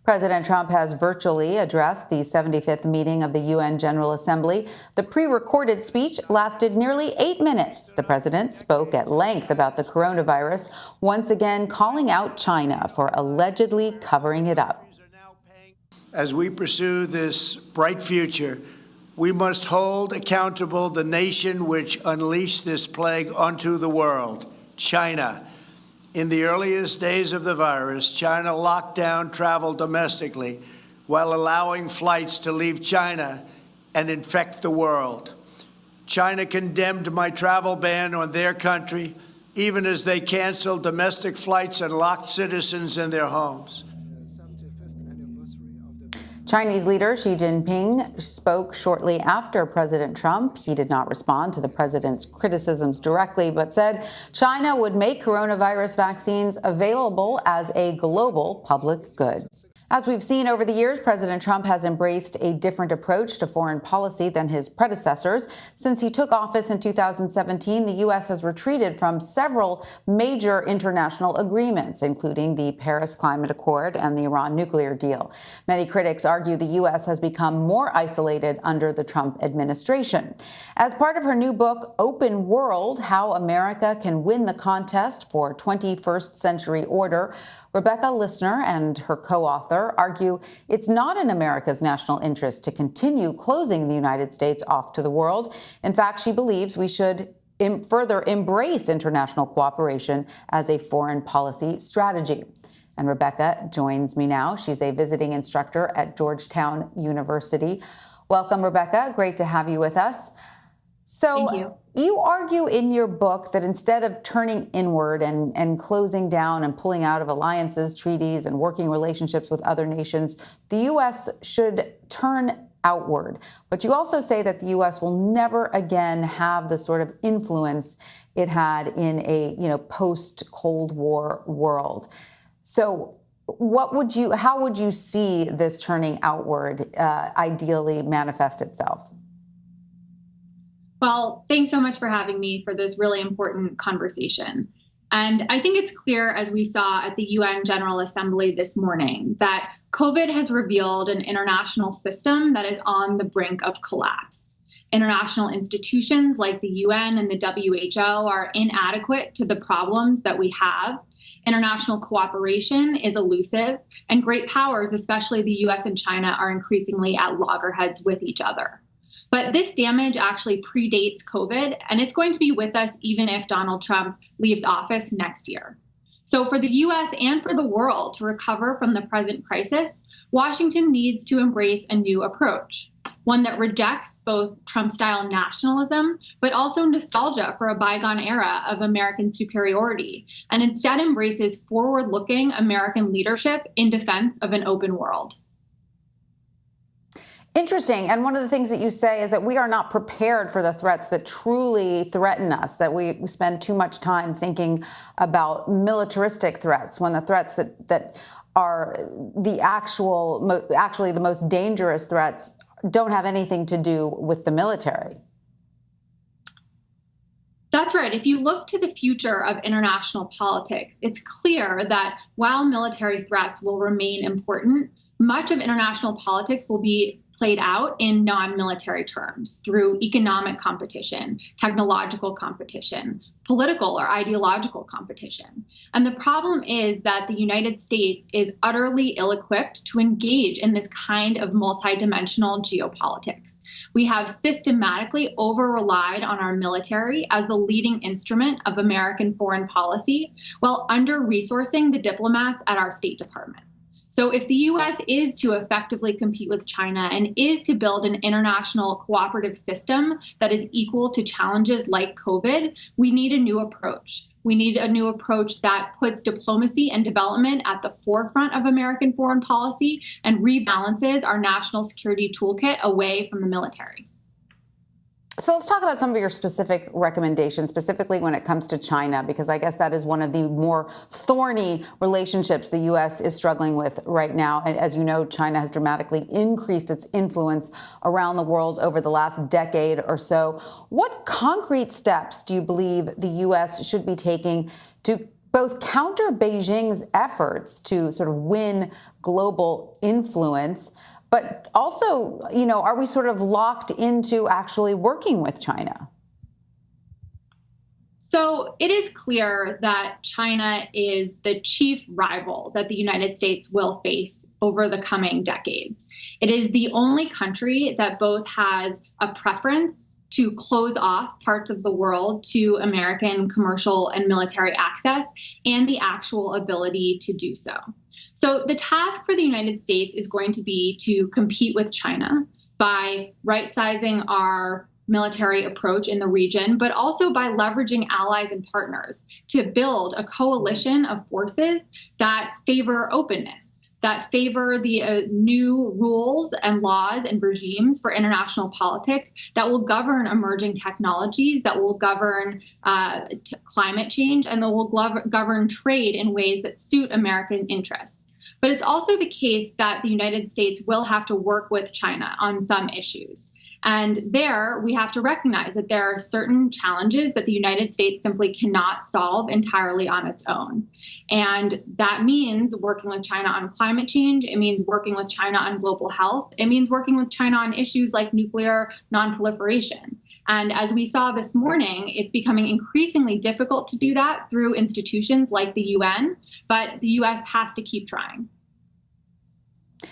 President Trump has virtually addressed the 75th meeting of the UN General Assembly. The pre-recorded speech lasted nearly 8 minutes. The president spoke at length about the coronavirus, once again calling out China for allegedly covering it up. As we pursue this bright future, we must hold accountable the nation which unleashed this plague onto the world, China. In the earliest days of the virus, China locked down travel domestically while allowing flights to leave China and infect the world. China condemned my travel ban on their country, even as they canceled domestic flights and locked citizens in their homes. Chinese leader Xi Jinping spoke shortly after President Trump. He did not respond to the president's criticisms directly, but said China would make coronavirus vaccines available as a global public good. As we've seen over the years, President Trump has embraced a different approach to foreign policy than his predecessors. Since he took office in 2017, the U.S. has retreated from several major international agreements, including the Paris Climate Accord and the Iran nuclear deal. Many critics argue the U.S. has become more isolated under the Trump administration. As part of her new book, Open World: How America Can Win the Contest for 21st Century Order, Lissner and her co-author argue it's not in America's national interest to continue closing the United States off to the world. In fact, she believes we should further embrace international cooperation as a foreign policy strategy. And Rebecca joins me now. She's a visiting instructor at Georgetown University. Welcome, Rebecca. Great to have you with us. So you argue in your book that instead of turning inward and closing down and pulling out of alliances, treaties, and working relationships with other nations, the U.S. should turn outward. But you also say that the U.S. will never again have the sort of influence it had in a post-Cold War world. So how would you see this turning outward ideally manifest itself? Well, thanks so much for having me for this really important conversation. And I think it's clear, as we saw at the UN General Assembly this morning, that COVID has revealed an international system that is on the brink of collapse. International institutions like the UN and the WHO are inadequate to the problems that we have. International cooperation is elusive, and great powers, especially the US and China, are increasingly at loggerheads with each other. But this damage actually predates COVID, and it's going to be with us even if Donald Trump leaves office next year. So for the U.S. and for the world to recover from the present crisis, Washington needs to embrace a new approach, one that rejects both Trump-style nationalism, but also nostalgia for a bygone era of American superiority, and instead embraces forward-looking American leadership in defense of an open world. Interesting. And one of the things that you say is that we are not prepared for the threats that truly threaten us, that we spend too much time thinking about militaristic threats when the threats that are actually the most dangerous threats don't have anything to do with the military. That's right. If you look to the future of international politics, it's clear that while military threats will remain important, much of international politics will be played out in non-military terms through economic competition, technological competition, political or ideological competition. And the problem is that the United States is utterly ill-equipped to engage in this kind of multidimensional geopolitics. We have systematically over-relied on our military as the leading instrument of American foreign policy, while under-resourcing the diplomats at our State Department. So if the U.S. is to effectively compete with China and is to build an international cooperative system that is equal to challenges like COVID, we need a new approach. We need a new approach that puts diplomacy and development at the forefront of American foreign policy and rebalances our national security toolkit away from the military. So let's talk about some of your specific recommendations, specifically when it comes to China, because I guess that is one of the more thorny relationships the U.S. is struggling with right now. And as you know, China has dramatically increased its influence around the world over the last decade or so. What concrete steps do you believe the U.S. should be taking to both counter Beijing's efforts to sort of win global influence, but also, are we sort of locked into actually working with China? So it is clear that China is the chief rival that the United States will face over the coming decades. It is the only country that both has a preference to close off parts of the world to American commercial and military access and the actual ability to do so. So the task for the United States is going to be to compete with China by right-sizing our military approach in the region, but also by leveraging allies and partners to build a coalition of forces that favor openness, that favor the new rules and laws and regimes for international politics that will govern emerging technologies, that will govern climate change, and that will govern trade in ways that suit American interests. But it's also the case that the United States will have to work with China on some issues. And there, we have to recognize that there are certain challenges that the United States simply cannot solve entirely on its own. And that means working with China on climate change. It means working with China on global health. It means working with China on issues like nuclear nonproliferation. And as we saw this morning, it's becoming increasingly difficult to do that through institutions like the UN, but the U.S. has to keep trying.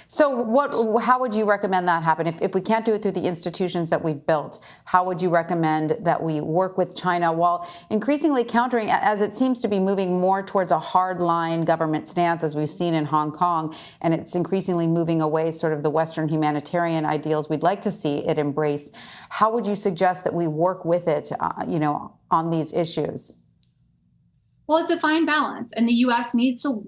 So how would you recommend that happen? If we can't do it through the institutions that we've built, how would you recommend that we work with China while increasingly countering, as it seems to be moving more towards a hardline government stance, as we've seen in Hong Kong, and it's increasingly moving away sort of the Western humanitarian ideals we'd like to see it embrace? How would you suggest that we work with it, on these issues? Well, it's a fine balance, and the U.S. needs to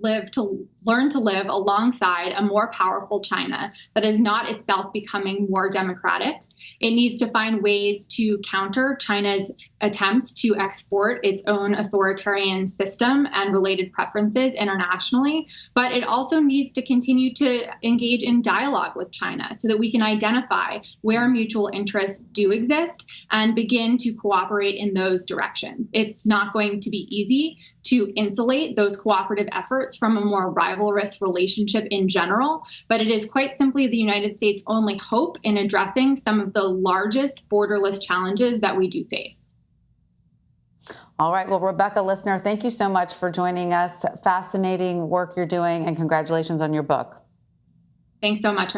learn to live alongside a more powerful China that is not itself becoming more democratic. It needs to find ways to counter China's attempts to export its own authoritarian system and related preferences internationally, but it also needs to continue to engage in dialogue with China so that we can identify where mutual interests do exist and begin to cooperate in those directions. It's not going to be easy to insulate those cooperative efforts from a more rivalrous relationship in general, but it is quite simply the United States' only hope in addressing some of the largest borderless challenges that we do face. All right. Well, Rebecca Lissner, thank you so much for joining us. Fascinating work you're doing, and congratulations on your book. Thanks so much for having me.